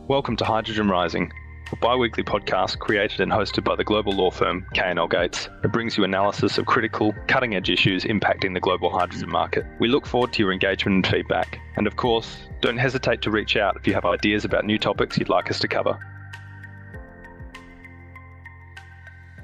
Welcome to Hydrogen Rising, a bi-weekly podcast created and hosted by the global law firm K&L Gates. It brings you analysis of critical, cutting-edge issues impacting the global hydrogen market. We look forward to your engagement and feedback. And of course, don't hesitate to reach out if you have ideas about new topics you'd like us to cover.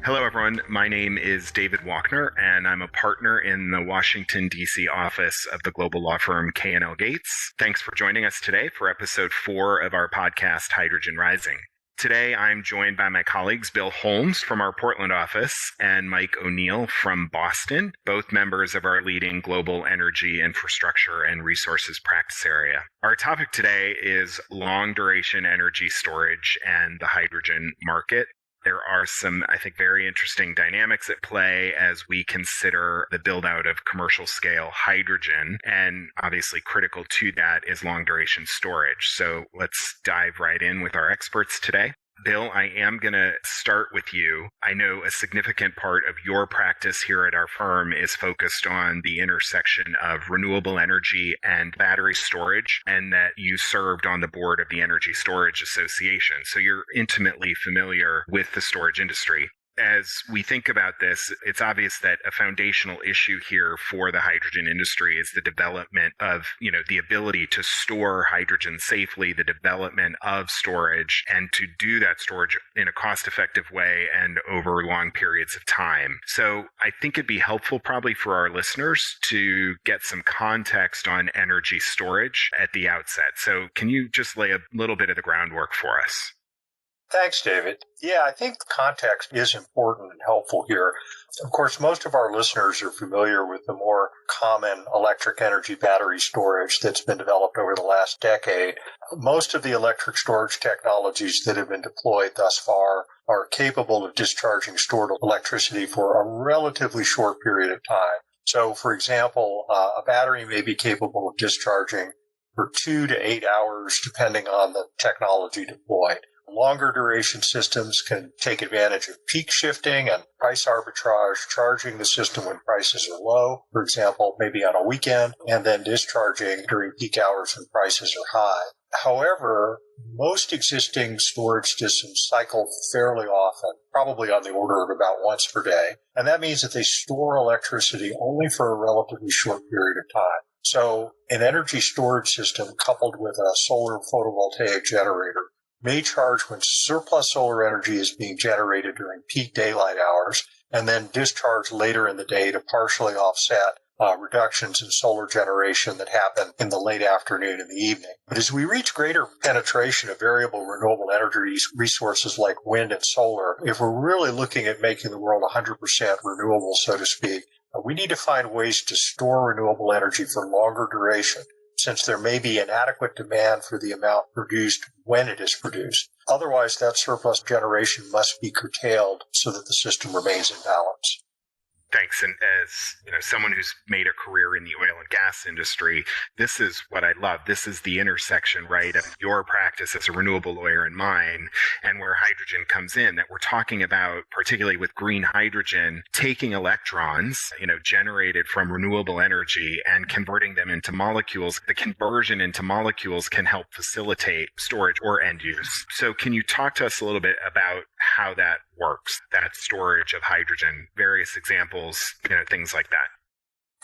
Hello, everyone. My name is David Wochner, and I'm a partner in the Washington, D.C. office of the global law firm K&L Gates. Thanks for joining us today for episode 4 of our podcast, Hydrogen Rising. Today, I'm joined by my colleagues, Bill Holmes from our Portland office and Mike O'Neill from Boston, both members of our leading global energy infrastructure and resources practice area. Our topic today is long-duration energy storage and the hydrogen market. There are some, I think, very interesting dynamics at play as we consider the build-out of commercial-scale hydrogen, and obviously critical to that is long-duration storage. So let's dive right in with our experts today. Bill, I am going to start with you. I know a significant part of your practice here at our firm is focused on the intersection of renewable energy and battery storage, and that you served on the board of the Energy Storage Association. So you're intimately familiar with the storage industry. As we think about this, it's obvious that a foundational issue here for the hydrogen industry is the development of, the ability to store hydrogen safely, the development of storage, and to do that storage in a cost-effective way and over long periods of time. So I think it'd be helpful probably for our listeners to get some context on energy storage at the outset. So can you just lay a little bit of the groundwork for us? Thanks, David. Yeah, I think the context is important and helpful here. Of course, most of our listeners are familiar with the more common electric energy battery storage that's been developed over the last decade. Most of the electric storage technologies that have been deployed thus far are capable of discharging stored electricity for a relatively short period of time. So, for example, a battery may be capable of discharging for 2 to 8 hours, depending on the technology deployed. Longer duration systems can take advantage of peak shifting and price arbitrage, charging the system when prices are low, for example, maybe on a weekend, and then discharging during peak hours when prices are high. However, most existing storage systems cycle fairly often, probably on the order of about once per day, and that means that they store electricity only for a relatively short period of time. So an energy storage system coupled with a solar photovoltaic generator may charge when surplus solar energy is being generated during peak daylight hours, and then discharge later in the day to partially offset reductions in solar generation that happen in the late afternoon and the evening. But as we reach greater penetration of variable renewable energy resources like wind and solar, if we're really looking at making the world 100% renewable, so to speak, we need to find ways to store renewable energy for longer duration, since there may be inadequate demand for the amount produced when it is produced. Otherwise, that surplus generation must be curtailed so that the system remains in balance. Thanks. And as someone who's made a career in the oil and gas industry, this is what I love. This is the intersection, right, of your practice as a renewable lawyer and mine, and where hydrogen comes in, that we're talking about, particularly with green hydrogen, taking electrons, generated from renewable energy and converting them into molecules. The conversion into molecules can help facilitate storage or end use. So can you talk to us a little bit about how that works, that storage of hydrogen, various examples, things like that?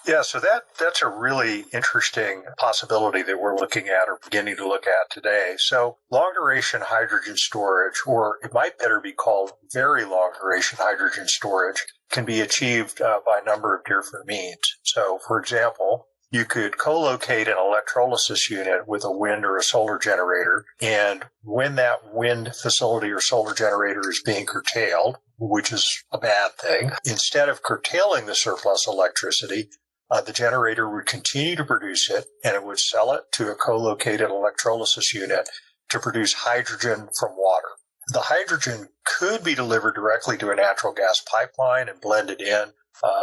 Yeah, so that's a really interesting possibility that we're looking at or beginning to look at today. So long-duration hydrogen storage, or it might better be called very long-duration hydrogen storage, can be achieved by a number of different means. So, for example, you could co-locate an electrolysis unit with a wind or a solar generator, and when that wind facility or solar generator is being curtailed, which is a bad thing, instead of curtailing the surplus electricity, the generator would continue to produce it, and it would sell it to a co-located electrolysis unit to produce hydrogen from water. The hydrogen could be delivered directly to a natural gas pipeline and blended in,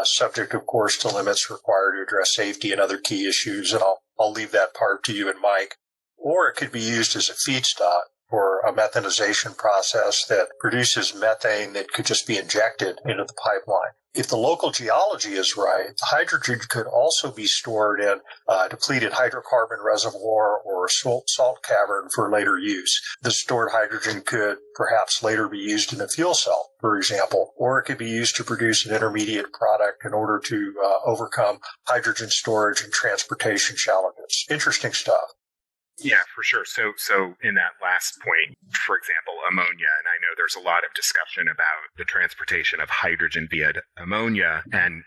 subject, of course, to limits required to address safety and other key issues, and I'll leave that part to you and Mike. Or it could be used as a feedstock. or a methanization process that produces methane that could just be injected into the pipeline. If the local geology is right, hydrogen could also be stored in a depleted hydrocarbon reservoir or a salt cavern for later use. The stored hydrogen could perhaps later be used in a fuel cell, for example, or it could be used to produce an intermediate product in order to overcome hydrogen storage and transportation challenges. Interesting stuff. Yeah, for sure. So in that last point, for example, ammonia, and I know there's a lot of discussion about the transportation of hydrogen via ammonia, and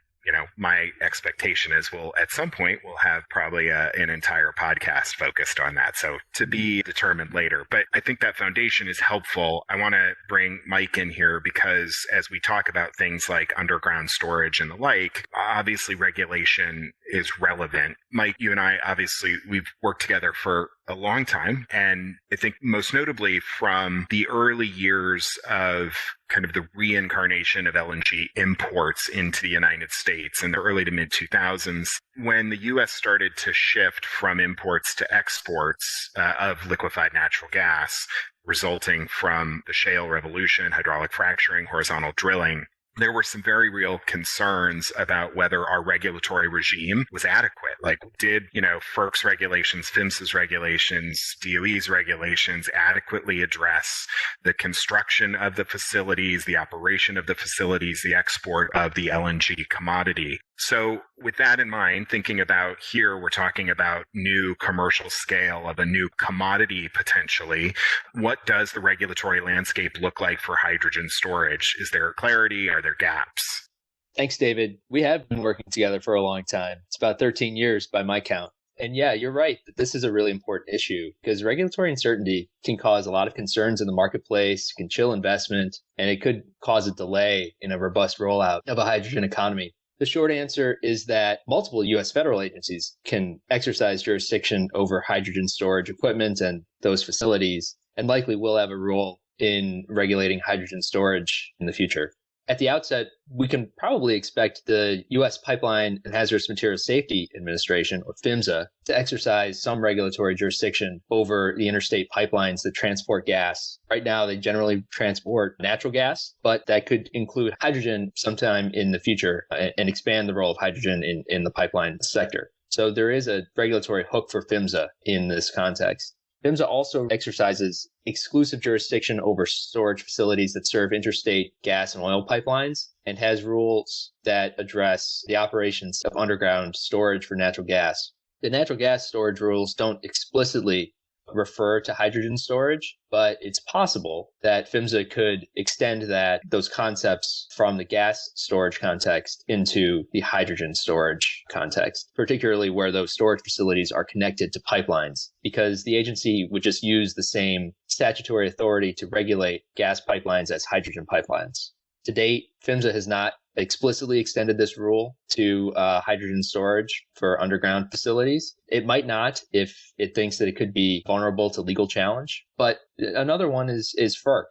my expectation is at some point we'll have probably an entire podcast focused on that. So to be determined later. But I think that foundation is helpful. I want to bring Mike in here because as we talk about things like underground storage and the like, obviously regulation is relevant. Mike, you and I, obviously, we've worked together for a long time. And I think most notably from the early years of kind of the reincarnation of LNG imports into the United States in the early to mid 2000s, when the U.S. started to shift from imports to exports of liquefied natural gas, resulting from the shale revolution, hydraulic fracturing, horizontal drilling. There were some very real concerns about whether our regulatory regime was adequate. Like, did, FERC's regulations, PHMSA's regulations, DOE's regulations adequately address the construction of the facilities, the operation of the facilities, the export of the LNG commodity? So with that in mind, thinking about here, we're talking about new commercial scale of a new commodity potentially. What does the regulatory landscape look like for hydrogen storage? Is there clarity? Are there gaps? Thanks, David. We have been working together for a long time. It's about 13 years by my count. And yeah, you're right that this is a really important issue because regulatory uncertainty can cause a lot of concerns in the marketplace, can chill investment, and it could cause a delay in a robust rollout of a hydrogen economy. The short answer is that multiple U.S. federal agencies can exercise jurisdiction over hydrogen storage equipment and those facilities, and likely will have a role in regulating hydrogen storage in the future. At the outset, we can probably expect the U.S. Pipeline and Hazardous Materials Safety Administration, or PHMSA, to exercise some regulatory jurisdiction over the interstate pipelines that transport gas. Right now, they generally transport natural gas, but that could include hydrogen sometime in the future and expand the role of hydrogen in the pipeline sector. So there is a regulatory hook for PHMSA in this context. PHMSA also exercises exclusive jurisdiction over storage facilities that serve interstate gas and oil pipelines and has rules that address the operations of underground storage for natural gas. The natural gas storage rules don't explicitly refer to hydrogen storage, but it's possible that PHMSA could extend those concepts from the gas storage context into the hydrogen storage context, particularly where those storage facilities are connected to pipelines, because the agency would just use the same statutory authority to regulate gas pipelines as hydrogen pipelines. To date, PHMSA has not explicitly extended this rule to hydrogen storage for underground facilities. It might not if it thinks that it could be vulnerable to legal challenge. But another one is FERC.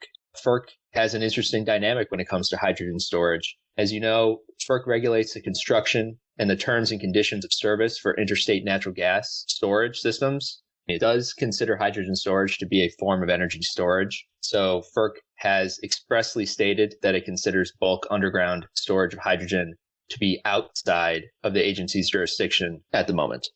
FERC has an interesting dynamic when it comes to hydrogen storage. As you know, FERC regulates the construction and the terms and conditions of service for interstate natural gas storage systems. It does consider hydrogen storage to be a form of energy storage. So FERC has expressly stated that it considers bulk underground storage of hydrogen to be outside of the agency's jurisdiction at the moment.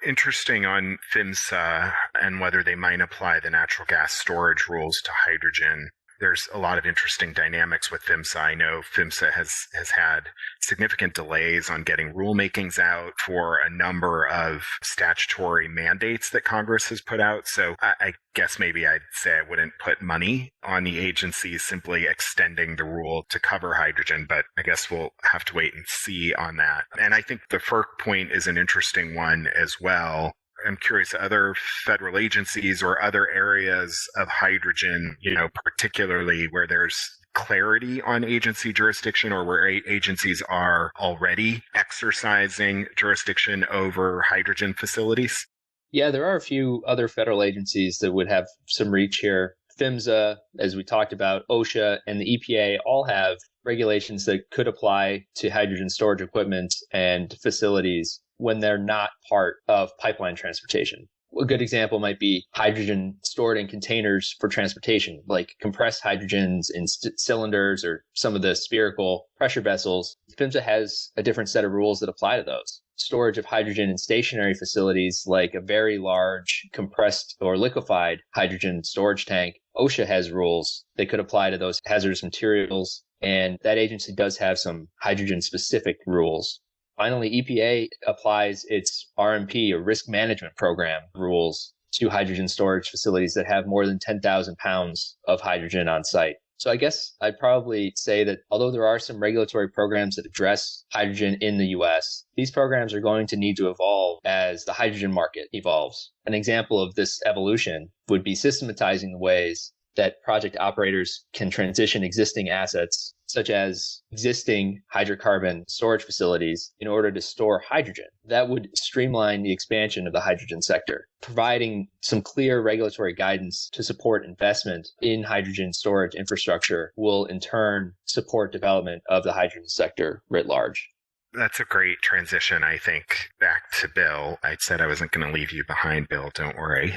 Interesting on PHMSA and whether they might apply the natural gas storage rules to hydrogen. There's a lot of interesting dynamics with PHMSA. I know PHMSA has had significant delays on getting rulemakings out for a number of statutory mandates that Congress has put out. So I guess maybe I'd say I wouldn't put money on the agency simply extending the rule to cover hydrogen, but I guess we'll have to wait and see on that. And I think the FERC point is an interesting one as well. I'm curious, other federal agencies or other areas of hydrogen, particularly where there's clarity on agency jurisdiction or where agencies are already exercising jurisdiction over hydrogen facilities? Yeah, there are a few other federal agencies that would have some reach here. PHMSA, as we talked about, OSHA, and the EPA all have regulations that could apply to hydrogen storage equipment and facilities when they're not part of pipeline transportation. A good example might be hydrogen stored in containers for transportation, like compressed hydrogens in cylinders or some of the spherical pressure vessels. PHMSA has a different set of rules that apply to those. Storage of hydrogen in stationary facilities, like a very large compressed or liquefied hydrogen storage tank, OSHA has rules that could apply to those hazardous materials, and that agency does have some hydrogen-specific rules. Finally, EPA applies its RMP, or Risk Management Program, rules to hydrogen storage facilities that have more than 10,000 pounds of hydrogen on site. So I guess I'd probably say that although there are some regulatory programs that address hydrogen in the US, these programs are going to need to evolve as the hydrogen market evolves. An example of this evolution would be systematizing the ways that project operators can transition existing assets, such as existing hydrocarbon storage facilities, in order to store hydrogen. That would streamline the expansion of the hydrogen sector, providing some clear regulatory guidance to support investment in hydrogen storage infrastructure will in turn support development of the hydrogen sector writ large. That's a great transition, I think, back to Bill. I said I wasn't going to leave you behind, Bill. Don't worry.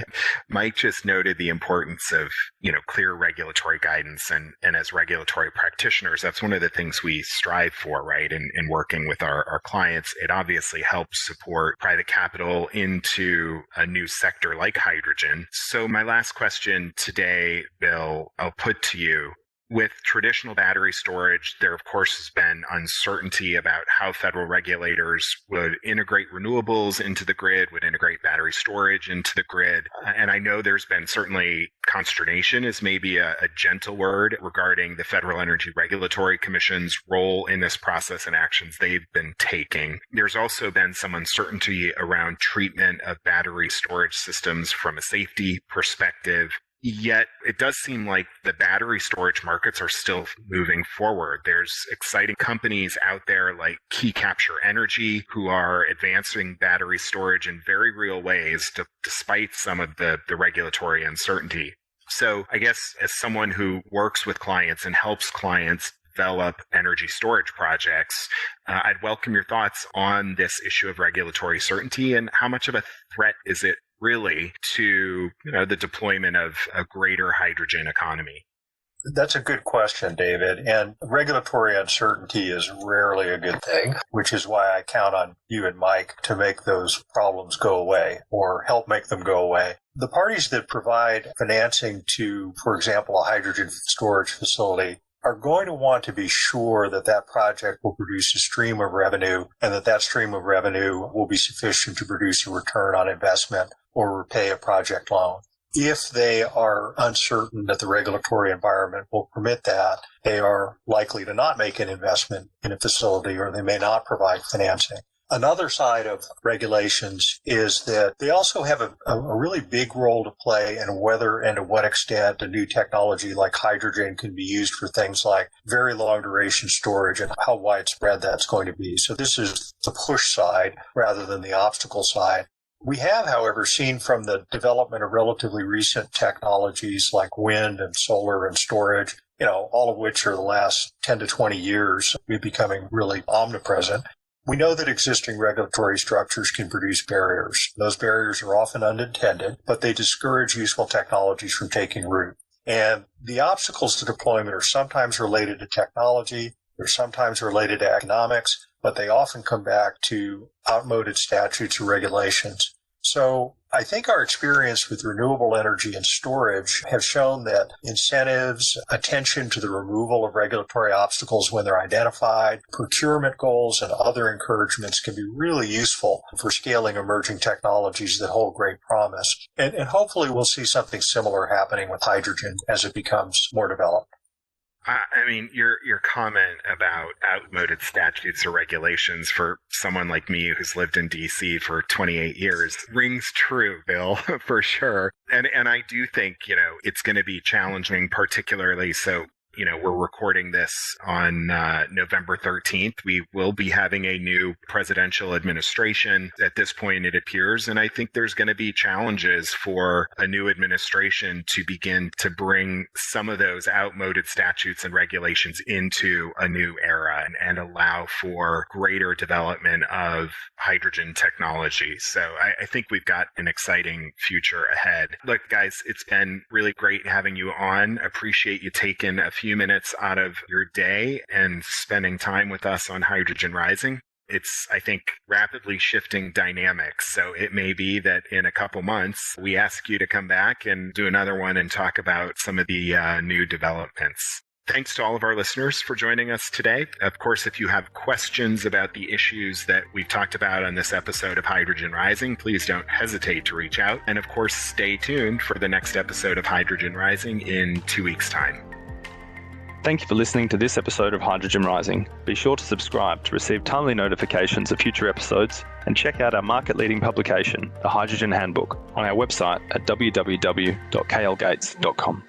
Mike just noted the importance of, clear regulatory guidance. And as regulatory practitioners, that's one of the things we strive for, right? In working with our clients, it obviously helps support private capital into a new sector like hydrogen. So my last question today, Bill, I'll put to you. With traditional battery storage, there, of course, has been uncertainty about how federal regulators would integrate renewables into the grid, would integrate battery storage into the grid. And I know there's been certainly consternation is maybe a gentle word regarding the Federal Energy Regulatory Commission's role in this process and actions they've been taking. There's also been some uncertainty around treatment of battery storage systems from a safety perspective. Yet it does seem like the battery storage markets are still moving forward. There's exciting companies out there like Key Capture Energy who are advancing battery storage in very real ways despite some of the regulatory uncertainty. So I guess as someone who works with clients and helps clients develop energy storage projects, I'd welcome your thoughts on this issue of regulatory certainty and how much of a threat is it really to the deployment of a greater hydrogen economy? That's a good question, David. And regulatory uncertainty is rarely a good thing, which is why I count on you and Mike to make those problems go away or help make them go away. The parties that provide financing to, for example, a hydrogen storage facility are going to want to be sure that that project will produce a stream of revenue and that stream of revenue will be sufficient to produce a return on investment or repay a project loan. If they are uncertain that the regulatory environment will permit that, they are likely to not make an investment in a facility or they may not provide financing. Another side of regulations is that they also have a really big role to play in whether and to what extent a new technology like hydrogen can be used for things like very long duration storage and how widespread that's going to be. So this is the push side rather than the obstacle side. We have, however, seen from the development of relatively recent technologies like wind and solar and storage, all of which are the last 10 to 20 years, becoming really omnipresent. We know that existing regulatory structures can produce barriers. Those barriers are often unintended, but they discourage useful technologies from taking root. And the obstacles to deployment are sometimes related to technology, they're sometimes related to economics, but they often come back to outmoded statutes or regulations. So I think our experience with renewable energy and storage have shown that incentives, attention to the removal of regulatory obstacles when they're identified, procurement goals, and other encouragements can be really useful for scaling emerging technologies that hold great promise. And hopefully we'll see something similar happening with hydrogen as it becomes more developed. I mean, your comment about outmoded statutes or regulations for someone like me who's lived in D.C. for 28 years rings true, Bill, for sure. And I do think, it's going to be challenging, particularly so We're recording this on November 13th. We will be having a new presidential administration at this point, it appears. And I think there's going to be challenges for a new administration to begin to bring some of those outmoded statutes and regulations into a new era and allow for greater development of hydrogen technology. So I think we've got an exciting future ahead. Look, guys, it's been really great having you on. Appreciate you taking a few minutes out of your day and spending time with us on Hydrogen Rising. It's, I think, rapidly shifting dynamics. So it may be that in a couple months, we ask you to come back and do another one and talk about some of the new developments. Thanks to all of our listeners for joining us today. Of course, if you have questions about the issues that we've talked about on this episode of Hydrogen Rising, please don't hesitate to reach out. And of course, stay tuned for the next episode of Hydrogen Rising in 2 weeks' time. Thank you for listening to this episode of Hydrogen Rising. Be sure to subscribe to receive timely notifications of future episodes and check out our market-leading publication, The Hydrogen Handbook, on our website at www.klgates.com.